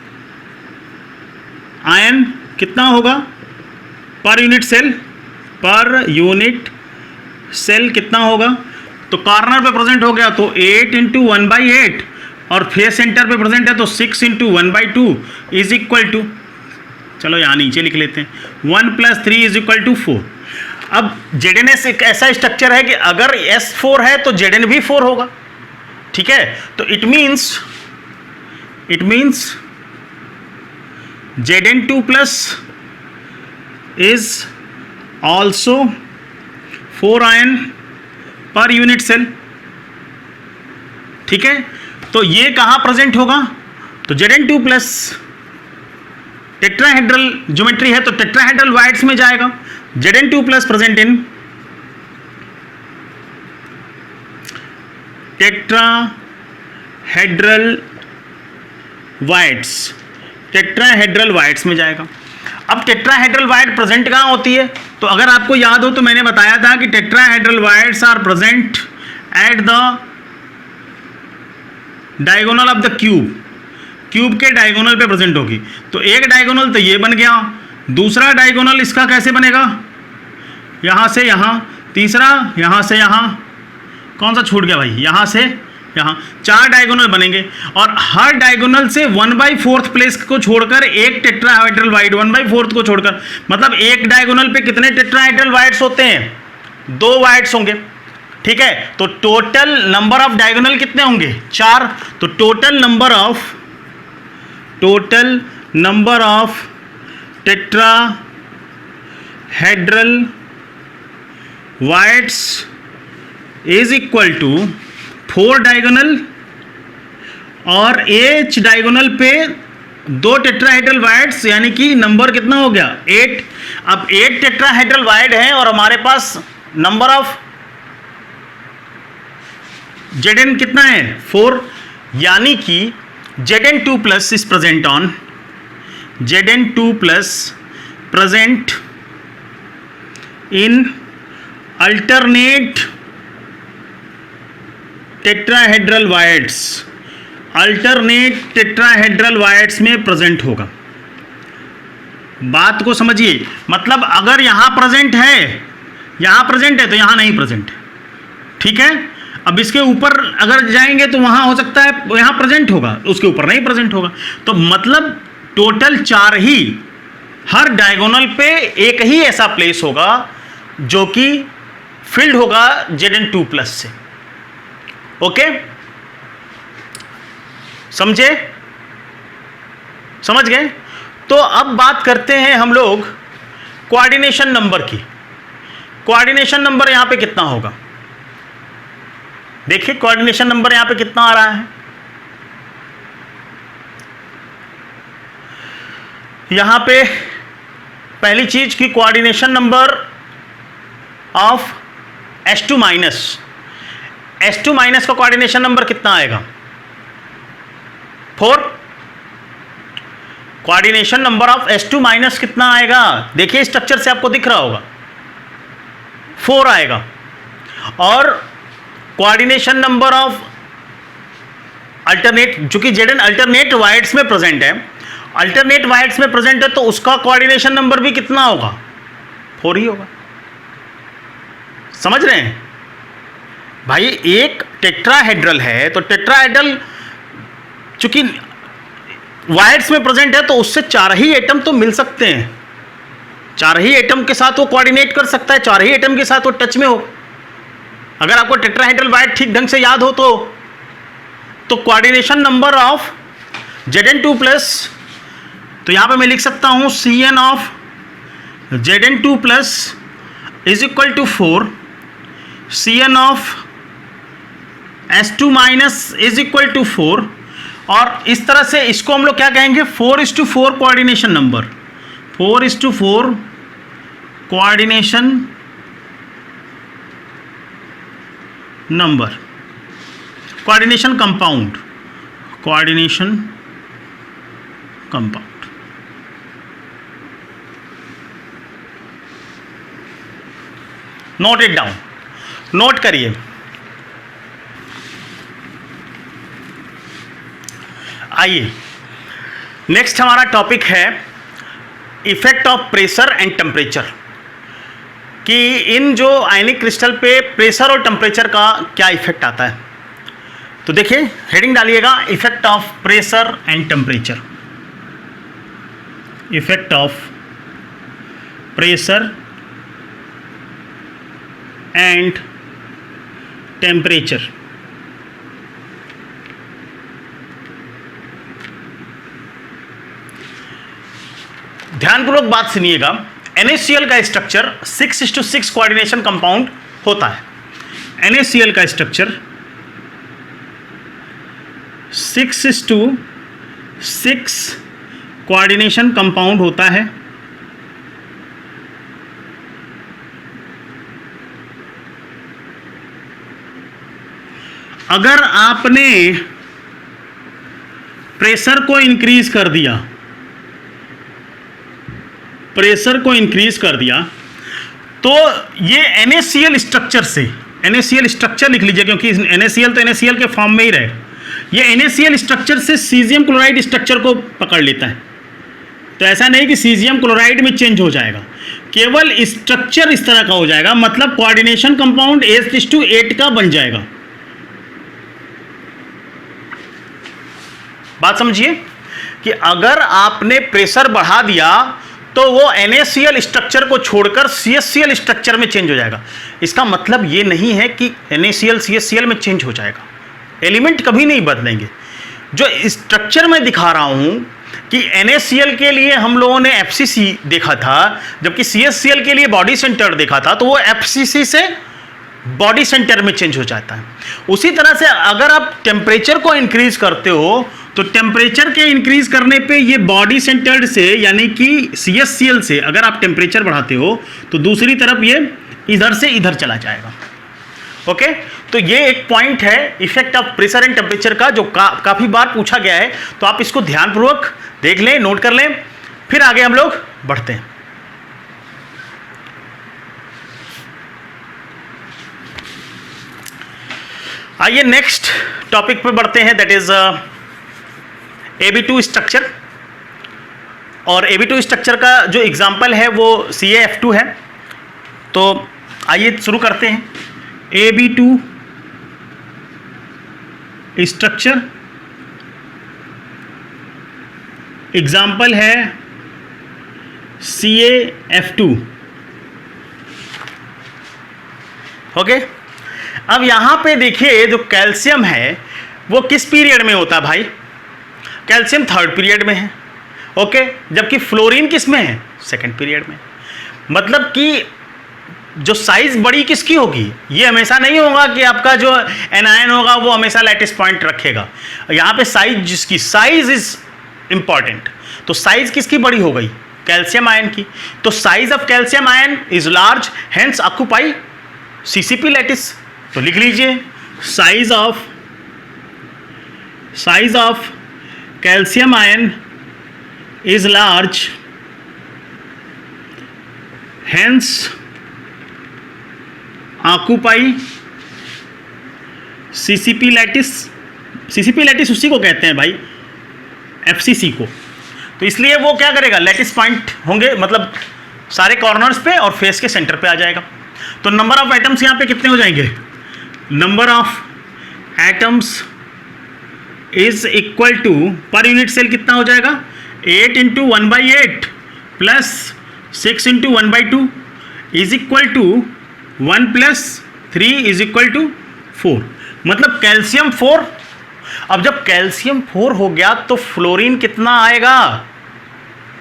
[SPEAKER 1] ion कितना होगा per unit cell? Per unit cell कितना होगा? तो कॉर्नर पे प्रेजेंट हो गया तो 8 × 1/8, और फेस सेंटर पे प्रेजेंट है तो 6 × 1/2 इज इक्वल टू, चलो यहाँ नीचे लिख लेते हैं, 1 + 3 इज इक्वल टू 4। अब ZnS एक ऐसा स्ट्रक्चर है कि अगर S4 है तो Zn भी 4 होगा, ठीक है? तो it means Zn2 plus is also 4 ion per unit cell, ठीक है? तो ये कहाँ प्रेजेंट होगा? तो Zn2 प्लस टेट्राहेड्रल ज्योमेट्री है तो टेट्राहेड्रल वाइड्स में जाएगा। Zn2 plus present in tetrahedral wides, tetrahedral wides में जाएगा। अब टेट्राहेड्रल वाइड प्रेजेंट कहाँ होती है? तो अगर आपको याद हो तो मैंने बताया था कि tetrahedral voids are present at the diagonal of the cube, cube के डायगोनल पे प्रेजेंट होगी। तो एक डायगोनल तो ये बन गया, दूसरा डायगोनल इसका कैसे बनेगा? यहाँ से यहाँ, तीसरा यहाँ से यहाँ, कौन सा छूट गया भाई? यहाँ से यहाँ, 4 डायगोनल बनेंगे, और हर डायगोनल से 1/4 प्लेस को छोड़कर एक टेट्राहेड्रल वाइड, 1/4 को छोड़कर, मतलब एक डायगोनल पे कितने टेट्राहेड्रल वाइड्स होते हैं? 2 वाइड्स होंगे, ठीक है? तो टोटल नंबर ऑफ डायगोनल कितने होंगे? 4। तो total number of tetrahedral voids is equal to 4 diagonal, और एच डायगोनल पे 2 टेट्राहेड्रल वाइड्स, यानी कि नंबर कितना हो गया? 8। अब 8 टेट्राहेड्रल वाइड है और हमारे पास नंबर ऑफ Zn कितना है? 4, यानी कि Zn2 plus is present on, Zn2 plus present in alternate tetrahedral wides, alternate tetrahedral wides में प्रेजेंट होगा। बात को समझिए, मतलब अगर यहाँ प्रेजेंट है तो यहाँ नहीं प्रेजेंट, ठीक है? अब इसके ऊपर अगर जाएंगे तो वहाँ हो सकता है यहाँ प्रेजेंट होगा, उसके ऊपर नहीं प्रेजेंट होगा। तो मतलब टोटल 4 ही, हर डायगोनल पे एक ही ऐसा प्लेस होगा जो कि फिल्ड होगा Zn2 प्लस से। ओके, समझे? समझ गए? तो अब बात करते हैं हम लोग कोऑर्डिनेशन नंबर की। कोऑर्डिनेशन नंबर यहां पे कितना होगा? देखिए कोऑर्डिनेशन नंबर यहां पे कितना आ रहा है। यहां पे पहली चीज की coordination number of S2 minus, S2 minus का कोऑर्डिनेशन नंबर कितना आएगा? 4। Coordination number of S2 minus कितना आएगा? देखिए स्ट्रक्चर से आपको दिख रहा होगा, 4 आएगा। और कोऑर्डिनेशन नंबर ऑफ अल्टरनेट, जो कि Zn अल्टरनेट वाइड्स में प्रेजेंट है, अल्टरनेट वाइड्स में प्रेजेंट है, तो उसका कोऑर्डिनेशन नंबर भी कितना होगा? 4 ही होगा। समझ रहे हैं भाई? एक टेट्राहेड्रल है तो टेट्राहेड्रल चूंकि वाइड्स में प्रेजेंट है तो उससे 4 ही एटम तो मिल सकते हैं, 4 ही एटम के साथ वो कोऑर्डिनेट कर सकता है, 4 ही एटम के साथ वो टच में हो। अगर आपको टेट्राहेड्रल वाइड ठीक ढंग से याद हो तो coordination number of Zn2 plus, तो यहां पे मैं लिख सकता हूं Cn of Zn2 plus is equal to 4, Cn of S2 minus is equal to 4, और इस तरह से इसको हम लोग क्या कहेंगे, 4:4 coordination number, 4:4 coordination number, coordination compound, coordination compound. Note it down, note करिए। आइए नेक्स्ट हमारा टॉपिक है effect of pressure and temperature, कि इन जो आयनिक क्रिस्टल पे प्रेशर और टेम्परेचर का क्या इफेक्ट आता है। तो देखिए हेडिंग डालिएगा, effect of pressure and temperature, effect of pressure and temperature. ध्यानपूर्वक बात सुनिएगा। NaCl का स्ट्रक्चर 6:6 कोऑर्डिनेशन कंपाउंड होता है। NaCl का स्ट्रक्चर 6:6 कोऑर्डिनेशन कंपाउंड होता है। अगर आपने प्रेशर को इंक्रीज कर दिया, प्रेशर को इंक्रीज कर दिया, तो ये NaCl स्ट्रक्चर से, NaCl स्ट्रक्चर लिख लीजिए क्योंकि NaCl तो NaCl के फॉर्म में ही रहे, ये NaCl स्ट्रक्चर से सीजियम क्लोराइड स्ट्रक्चर को पकड़ लेता है। तो ऐसा नहीं कि सीजियम क्लोराइड में चेंज हो जाएगा, केवल स्ट्रक्चर इस तरह का हो जाएगा, मतलब कोऑर्डिनेशन कंपाउंड 8:8 का बन जाएगा। बात समझिए कि अगर आपने प्रेशर बढ़ा दिया तो वो NaCl स्ट्रक्चर को छोड़कर CaCl स्ट्रक्चर में चेंज हो जाएगा। इसका मतलब ये नहीं है कि NaCl CaCl में चेंज हो जाएगा, एलिमेंट कभी नहीं बदलेंगे। जो स्ट्रक्चर मैं दिखा रहा हूँ कि NaCl के लिए हम लोगों ने FCC देखा था, जबकि CaCl के लिए बॉडी सेंटर देखा था, तो वो FCC से बॉडी सेंटर में चेंज हो जाता है। उसी तरह से अगर आप टेम्परेचर को इंक्रीज करते हो तो टेम्परेचर के इंक्रीज करने पे ये बॉडी सेंटर्ड से यानी कि CaCl से अगर आप टेम्परेचर बढ़ाते हो तो दूसरी तरफ ये इधर से इधर चला जाएगा। ओके, तो ये एक पॉइंट है effect of pressure and temperature का, जो काफ़ी बार पूछा गया है। तो आप इसको ध्यानपूर्वक देख लें, नोट कर लें, फिर आगे हम लोग बढ़ते हैं। आइए नेक्स्ट टॉपिक पे बढ़ते हैं, दैट इज Ab2 स्ट्रक्चर। और Ab2 स्ट्रक्चर का जो एग्जाम्पल है वो CaF2 है। तो आइए शुरू करते हैं। Ab2 स्ट्रक्चर एग्जाम्पल है CaF2। ओके, अब यहां पे देखिए जो कैल्शियम है वो किस पीरियड में होता है भाई? कैल्शियम 3rd पीरियड में है। ओके, जबकि फ्लोरीन किस में है? 2nd पीरियड में। मतलब कि जो साइज बड़ी किसकी होगी? ये हमेशा नहीं होगा कि आपका जो एनायन होगा वो हमेशा लैटिस पॉइंट रखेगा। यहाँ पे साइज, जिसकी साइज इज इंपॉर्टेंट, तो साइज किसकी बड़ी हो गई? कैल्शियम आयन की। तो size of calcium ion is large, hence occupy CCP lattice. तो लिख लीजिए size of calcium ion is large, hence occupy CCP lattice. CCP lattice उसी को कहते हैं भाई, FCC को। तो इसलिए वो क्या करेगा? लैटिस पॉइंट होंगे, मतलब सारे कॉर्नर्स पे और फेस के सेंटर पे आ जाएगा। तो नंबर ऑफ एटम्स यहाँ पे कितने हो जाएंगे? Number of atoms is equal to, per unit cell कितना हो जाएगा? 8 × 1/8 plus 6 × 1/2 is equal to 1 + 3 is equal to 4। मतलब कैल्शियम 4। अब जब कैल्शियम 4 हो गया तो फ्लोरीन कितना आएगा?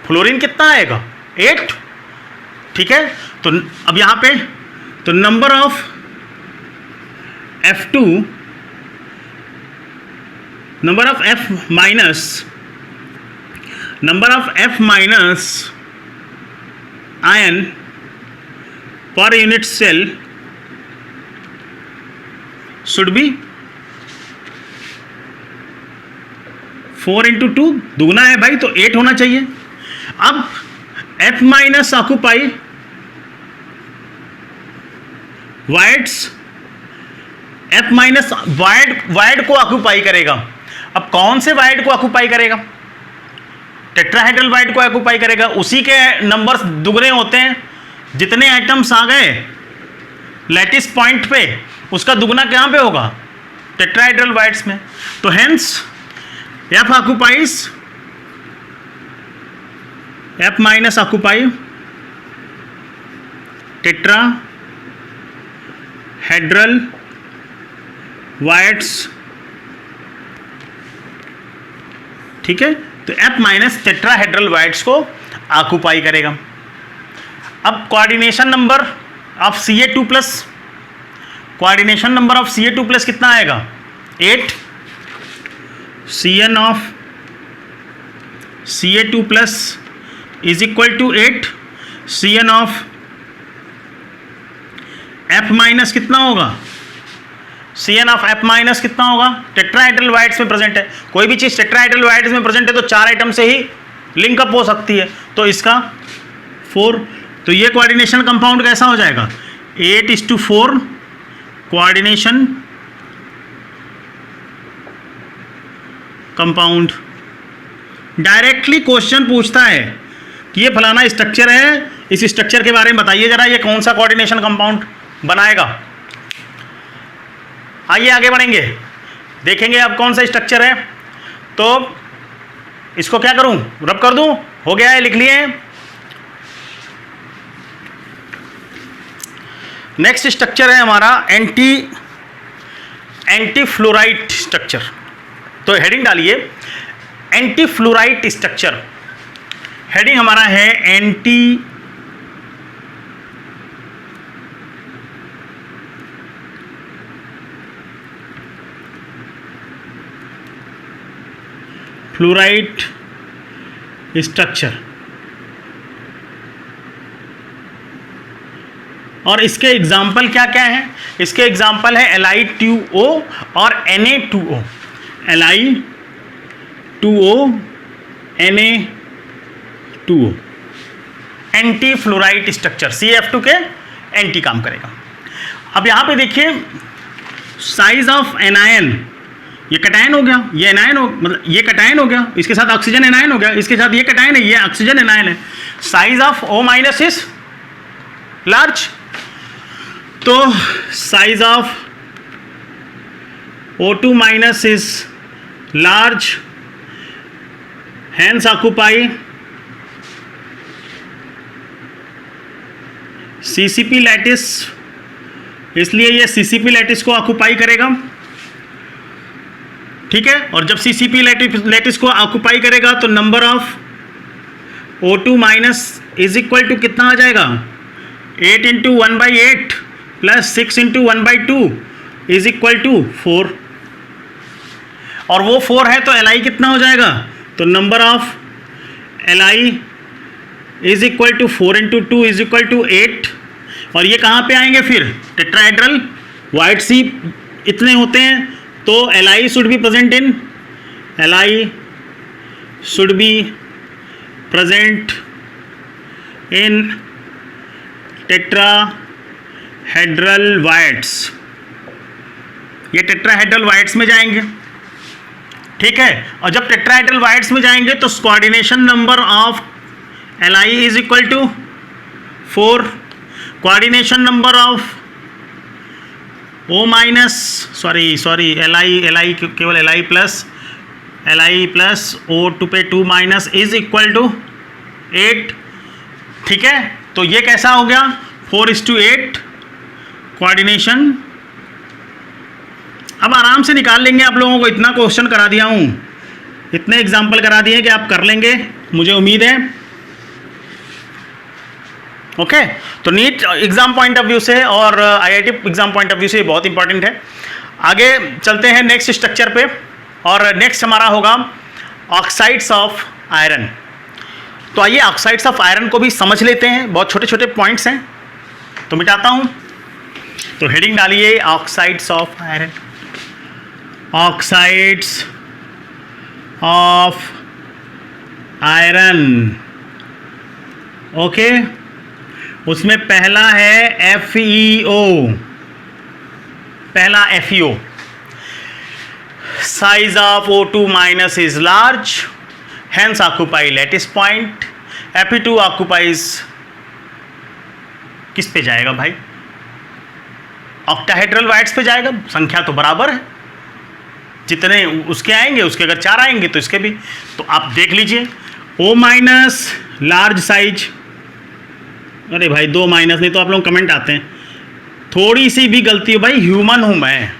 [SPEAKER 1] फ्लोरीन कितना आएगा? 8। ठीक है, तो अब यहाँ पे तो number of F2 number of F minus ion per unit cell should be 4 into 2, दुगना है भाई तो 8 होना चाहिए। अब F minus occupy wides, F minus wide को ऑक्यूपाई करेगा। अब कौन से वाइड को ऑक्यूपाई करेगा? टेट्राहेड्रल वाइड को ऑक्यूपाई करेगा। उसी के नंबर्स दुगने होते हैं, जितने आइटम्स आ गए लैटिस पॉइंट पे उसका दुगना कहाँ पे होगा? टेट्राहेड्रल वाइड्स में। तो hence F occupies, F minus occupy tetrahedral wides, ठीक है। तो F माइनस टेट्राहेड्रल वाइड्स को ऑक्यूपाई करेगा। अब coordination number of Ca2 plus, coordination number of Ca2 plus कितना आएगा? 8। Cn of Ca2 plus is equal to 8। Cn of F minus कितना होगा? Cn of F माइनस कितना होगा? टेट्राहेड्रल वाइड्स में प्रेजेंट है, कोई भी चीज़ टेट्राहेड्रल वाइड्स में प्रेजेंट है तो 4 आइटम से ही लिंकअप हो सकती है, तो इसका 4। तो ये कोऑर्डिनेशन कंपाउंड कैसा हो जाएगा? 8:4 कोऑर्डिनेशन कंपाउंड। डायरेक्टली क्वेश्चन पूछता है कि ये फलाना स्ट्रक्चर है, इस स्ट्रक्चर के बारे में बताइए जरा, ये कौन सा कोऑर्डिनेशन कंपाउंड बनाएगा। आइए आगे बढ़ेंगे, देखेंगे अब कौन सा स्ट्रक्चर है। तो इसको क्या करूं, रब कर दूं? हो गया है, लिख लिए। नेक्स्ट स्ट्रक्चर है हमारा एंटी फ्लोराइड स्ट्रक्चर। तो हेडिंग डालिए एंटी फ्लोराइड स्ट्रक्चर। हेडिंग हमारा है एंटी फ्लोराइड स्ट्रक्चर, और इसके एग्जाम्पल क्या क्या हैं? इसके एग्जाम्पल है Li2O और Na2O। Li2O Na2O anti fluoride structure, CF2 के एंटी काम करेगा। अब यहाँ पे देखिए साइज ऑफ एनायन, ये कटायन हो गया, ये एनायन हो, मतलब ये कटायन हो गया, इसके साथ ऑक्सीजन एनायन हो गया, इसके साथ ये कटायन है, ये ऑक्सीजन एनायन है। Size of O minus is large, तो size of O2 minus is large, hence occupy CCP lattice, इसलिए ये CCP लैटिस को ऑक्यूपाई करेगा, ठीक है। और जब CCP लैटिस को ऑक्यूपाई करेगा तो number of O2 minus is equal to कितना आ जाएगा? 8 into 1/8 plus 6 into 1/2 is equal to 4, और वो 4 है तो Li कितना हो जाएगा? तो number of Li is equal to 4 into 2 is equal to 8। और ये कहाँ पे आएंगे फिर? टेट्राहेड्रल वाइड सी इतने होते हैं, तो Li should be present in, Li should be present in tetrahedral wides. ये टेट्राहेड्रल वाइड्स में जाएंगे, ठीक है। और जब टेट्राहेड्रल वाइड्स में जाएंगे तो coordination number of Li is equal to 4, coordination number of O minus Li केवल Li प्लस O2 पे 2 माइनस इज इक्वल टू 8, ठीक है। तो ये कैसा हो गया? 4:8 कोऑर्डिनेशन। अब आराम से निकाल लेंगे, आप लोगों को इतना क्वेश्चन करा दिया हूँ, इतने एग्जाम्पल करा दिए कि आप कर लेंगे, मुझे उम्मीद है। ओके, तो NEET exam point of view से और IIT exam point of view से बहुत इंपॉर्टेंट है। आगे चलते हैं नेक्स्ट स्ट्रक्चर पे। और नेक्स्ट हमारा होगा ऑक्साइड्स ऑफ आयरन। तो आइए ऑक्साइड्स ऑफ आयरन को भी समझ लेते हैं, बहुत छोटे छोटे पॉइंट्स हैं, तो मिटाता हूं। तो हेडिंग डालिए oxides of iron, oxides of iron. Okay, उसमें पहला है FeO, पहला FeO, size of O2 minus is large, hence occupy lattice point। Fe2 occupies किस पे जाएगा भाई, ऑक्टाहेड्रल वाइट्स पे जाएगा, संख्या तो बराबर है, जितने उसके आएंगे उसके अगर 4 आएंगे तो इसके भी। तो आप देख लीजिए O माइनस लार्ज साइज, अरे भाई 2 माइनस, नहीं तो आप लोग कमेंट आते हैं, थोड़ी सी भी गलती हो भाई, ह्यूमन हूँ मैं,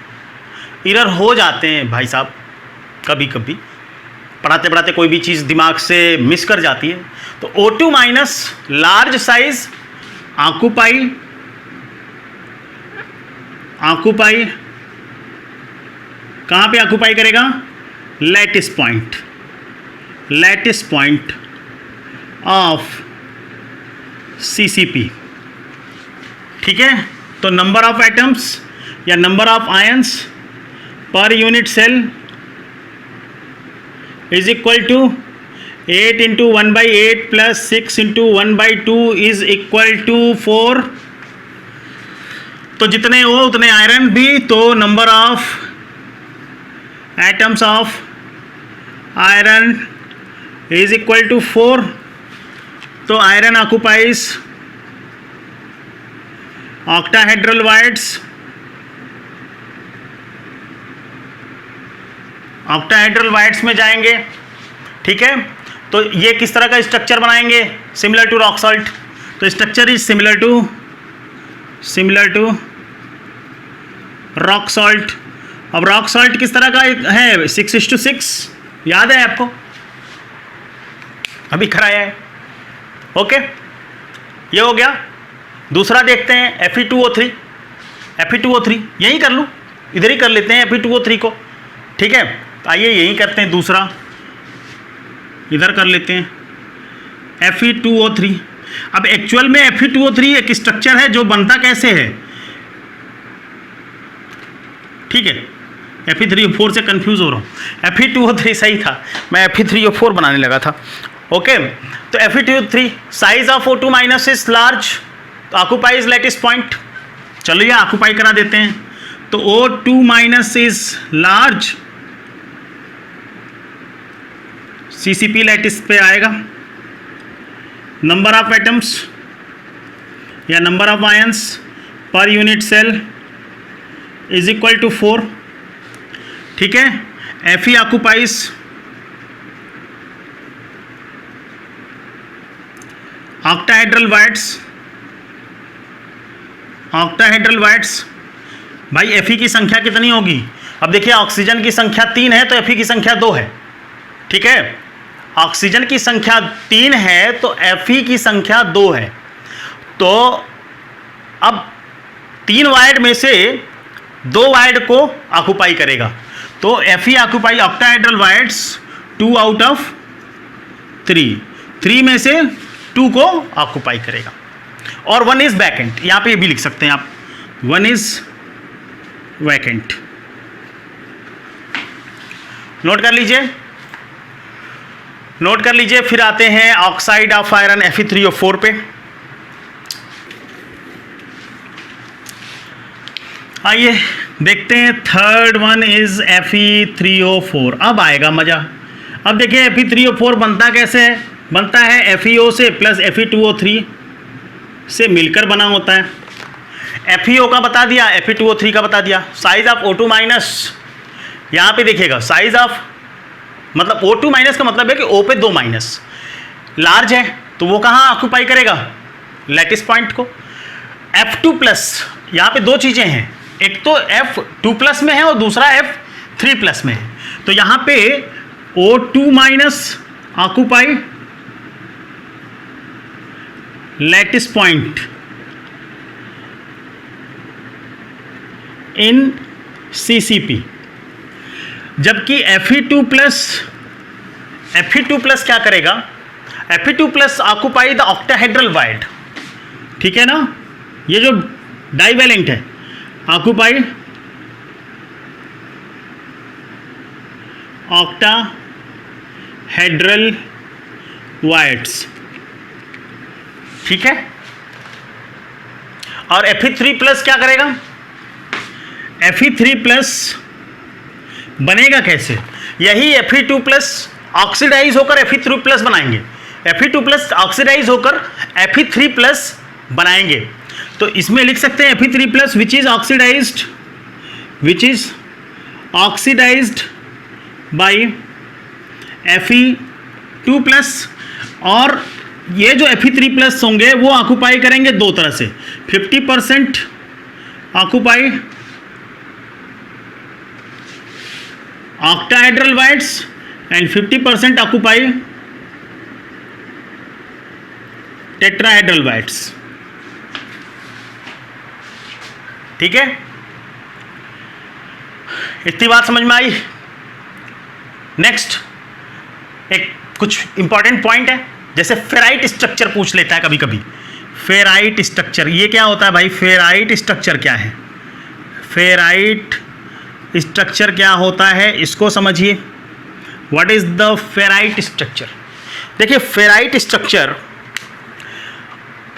[SPEAKER 1] एरर हो जाते हैं भाई साहब, कभी कभी पढ़ाते पढ़ाते कोई भी चीज़ दिमाग से मिस कर जाती है। तो O2 minus large size occupy कहाँ पे ऑक्यूपाई करेगा, लैटिस पॉइंट ऑफ CCP। ठीक है, तो नंबर ऑफ एटम्स या number of ions per unit cell is equal to 8 into 1/8 plus 6 into 1/2 is equal to 4। तो जितने हो उतने आयरन भी, तो number of atoms of iron is equal to 4। तो iron occupies octahedral voids, octahedral voids में जाएंगे। ठीक है, तो ये किस तरह का स्ट्रक्चर बनाएंगे, सिमिलर टू रॉक सॉल्ट। तो structure is similar to rock salt. अब रॉक सॉल्ट किस तरह का है, 6:6, याद है आपको, अभी कराया है। ओके, ये हो गया। दूसरा देखते हैं Fe2O3, यही कर लूँ, इधर ही कर लेते हैं Fe2O3 को। ठीक है, तो आइए यही करते हैं, दूसरा इधर कर लेते हैं Fe2O3। अब एक्चुअल में Fe2O3 एक स्ट्रक्चर है जो बनता कैसे है, ठीक है, Fe3O4 से कंफ्यूज हो रहा हूँ, Fe2O3 सही था, मैं Fe3O4 बनाने लगा था। ओके, तो Fe2O3 size of O2 minus is large, occupies lattice point. चलो ये ऑक्युपाई करा देते हैं। तो O2 minus is large, CCP lattice पे आएगा। नंबर ऑफ एटम्स या number of ions per unit cell is equal to 4। ठीक है, Fe ऑक्युपाइज ऑक्टाहेड्रल वाइट्स। भाई Fe की संख्या कितनी होगी, अब देखिए ऑक्सीजन की संख्या 3 है तो Fe की संख्या 2 है। ठीक है, ऑक्सीजन की संख्या 3 है तो Fe की संख्या 2 है। तो अब 3 वाइड में से 2 वाइड को ऑक्युपाई करेगा, तो Fe occupy octahedral voids 2 out of 3 में से 2 को ऑक्युपाई करेगा। और 1 इज वैकेंट, यहाँ पे ये भी लिख सकते हैं आप, 1 इज वैकेंट। नोट कर लीजिए। फिर आते हैं ऑक्साइड ऑफ आयरन Fe3O4 पे। आइए देखते हैं, थर्ड वन इज Fe3O4। अब आएगा मजा। अब देखिए Fe3O4 बनता कैसे है, बनता है FeO से प्लस Fe2O3 से मिलकर बना होता है। FeO का बता दिया, Fe2O3 का बता दिया। साइज ऑफ O2 माइनस, यहाँ पे देखिएगा साइज ऑफ, मतलब O2 माइनस का मतलब है कि O पे 2 माइनस, लार्ज है तो वो कहाँ ऑक्युपाई करेगा, लैटिस पॉइंट को। F2 प्लस, यहाँ पे 2 चीज़ें हैं, एक तो F2 प्लस में है और दूसरा F3 प्लस में है। तो यहाँ पे O2 minus occupy lattice point इन CCP। जबकि Fe2+ क्या करेगा, Fe2+ occupy the octahedral wide, ठीक है ना, ये जो डाइवैलेंट है ऑक्यूपाई ऑक्टाहेड्रल वाइड्स, ठीक है। और Fe3+ क्या करेगा, Fe3+ बनेगा कैसे, यही Fe2+ ऑक्सीडाइज होकर Fe3+ बनाएंगे, Fe2+ ऑक्सीडाइज होकर Fe3+ बनाएंगे। तो इसमें लिख सकते हैं Fe3+ which is oxidised bye Fe2+, और ये जो Fe3+ होंगे वो ऑक्यूपाई करेंगे दो तरह से, 50% occupy octahedral wides and 50% occupy tetrahedral wides, ठीक है। इतनी बात समझ में आई। नेक्स्ट एक कुछ इंपॉर्टेंट पॉइंट है, जैसे फेराइट स्ट्रक्चर पूछ लेता है कभी कभी। फेराइट स्ट्रक्चर ये क्या होता है भाई, फेराइट स्ट्रक्चर क्या है, फेराइट स्ट्रक्चर क्या होता है इसको समझिए। What is the ferrite structure, देखिए ferrite structure,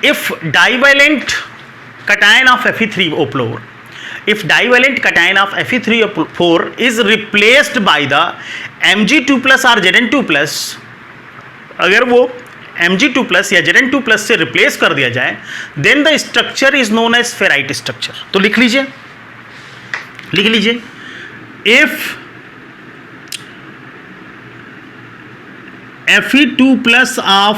[SPEAKER 1] if divalent cation of Fe3O4, if divalent cation of Fe3O4 is replaced by the Mg2+ or Zn2+, अगर वो Mg2+ या Zn2+ से रिप्लेस कर दिया जाए, then the structure is known as ferrite structure। तो लिख लीजिए if Fe2+ of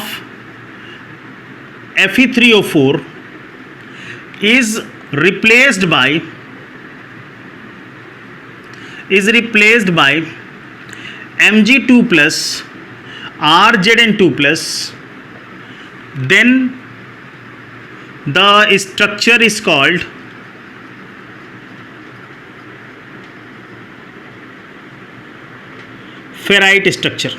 [SPEAKER 1] Fe3O4 is replaced by Mg2+ or Zn2+, then the structure is called ferrite structure।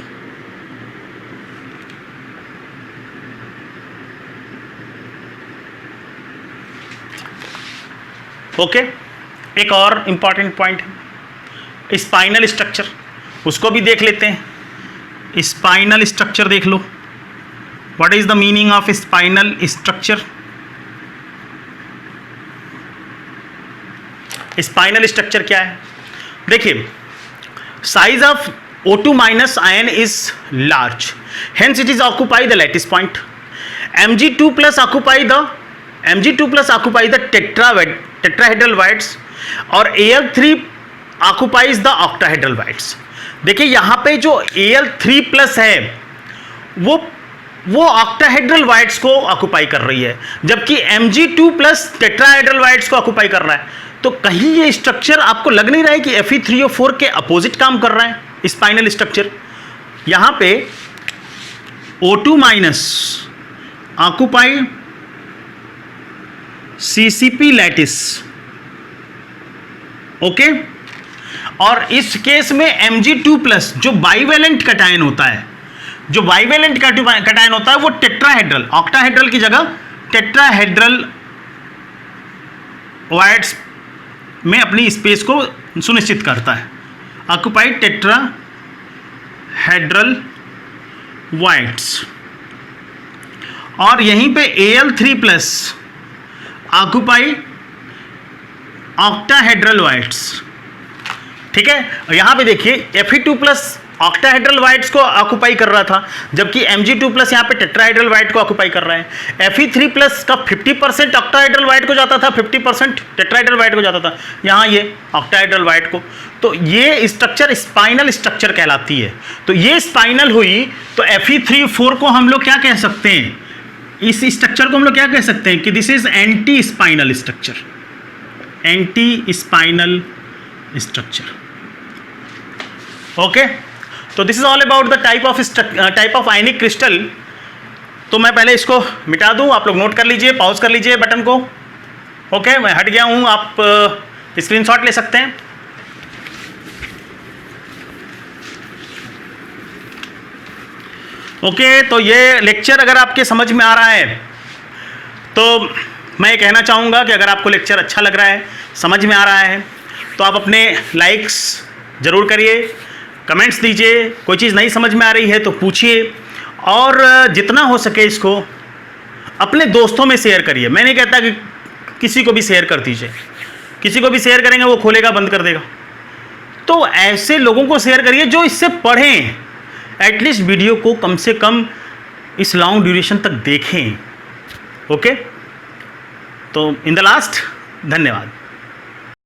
[SPEAKER 1] Okay एक और इंपॉर्टेंट पॉइंट है स्पाइनल स्ट्रक्चर, उसको भी देख लेते हैं। स्पाइनल स्ट्रक्चर देख लो, what is the meaning of spinel structure. Spinel structure क्या है, देखिए size of O2- ion is large, hence it is occupy the lattice point. Mg2+ occupy the tetrahedral voids और Al3 occupies the octahedral wides. देखिए यहाँ पे जो Al3+ है वो ऑक्टाहेड्रल वाइड्स को ऑक्यूपाई कर रही है, जबकि Mg2+ टेट्राहेड्रल वाइड्स को ऑक्यूपाई कर रहा है। तो कहीं ये स्ट्रक्चर आपको लग नहीं रहा है कि Fe3O4 के अपोजिट काम कर रहा है स्पाइनल स्ट्रक्चर। यहाँ पे O2- occupy CCP lattice, okay. और इस केस में Mg2+ जो बाइवेलेंट कटायन होता है, वो टेट्राहेड्रल, ऑक्टाहेड्रल की जगह टेट्राहेड्रल वाइड्स में अपनी स्पेस को सुनिश्चित करता है, ऑक्यूपाइड टेट्राहेड्रल वाइड्स। और यहीं पे Al3+ ऑक्यूपाई ऑक्टाहेड्रल वाइड्स, ठीक है। यहां पे देखिए Fe2+ ऑक्टाहेड्रल वाइड्स को ऑक्यूपाई कर रहा था, जबकि Mg2+ यहां पे टेट्राहेड्रल वाइड को ऑक्यूपाई कर रहा है। Fe3+ का 50% ऑक्टाहेड्रल वाइड को जाता था, 50% टेट्राहेड्रल वाइड को जाता था, यहां ये ऑक्टाहेड्रल वाइड को। तो ये स्ट्रक्चर स्पाइनल स्ट्रक्चर कहलाती है। तो ये स्पाइनल हुई, तो Fe3O4 को हम लोग क्या कह सकते हैं, इस स्ट्रक्चर को हम लोग क्या कह सकते हैं कि this is anti spinel structure, anti spinel structure, okay. तो this is all about the type of ionic crystal. तो मैं पहले इसको मिटा दूं, आप लोग नोट कर लीजिए, पॉज कर लीजिए बटन को, ओके। मैं हट गया हूं, आप स्क्रीनशॉट ले सकते हैं। ओके, तो ये लेक्चर अगर आपके समझ में आ रहा है तो मैं ये कहना चाहूँगा कि अगर आपको लेक्चर अच्छा लग रहा है, समझ में आ रहा है, तो आप अपने लाइक्स ज़रूर करिए, कमेंट्स दीजिए, कोई चीज़ नहीं समझ में आ रही है तो पूछिए, और जितना हो सके इसको अपने दोस्तों में शेयर करिए। मैं नहीं कहता कि किसी को भी शेयर कर दीजिए, किसी को भी शेयर करेंगे वो खोलेगा बंद कर देगा, तो ऐसे लोगों को शेयर करिए जो इससे पढ़ें, एटलीस्ट वीडियो को कम से कम इस लॉन्ग ड्यूरेशन तक देखें। ओके, तो इन द लास्ट, धन्यवाद।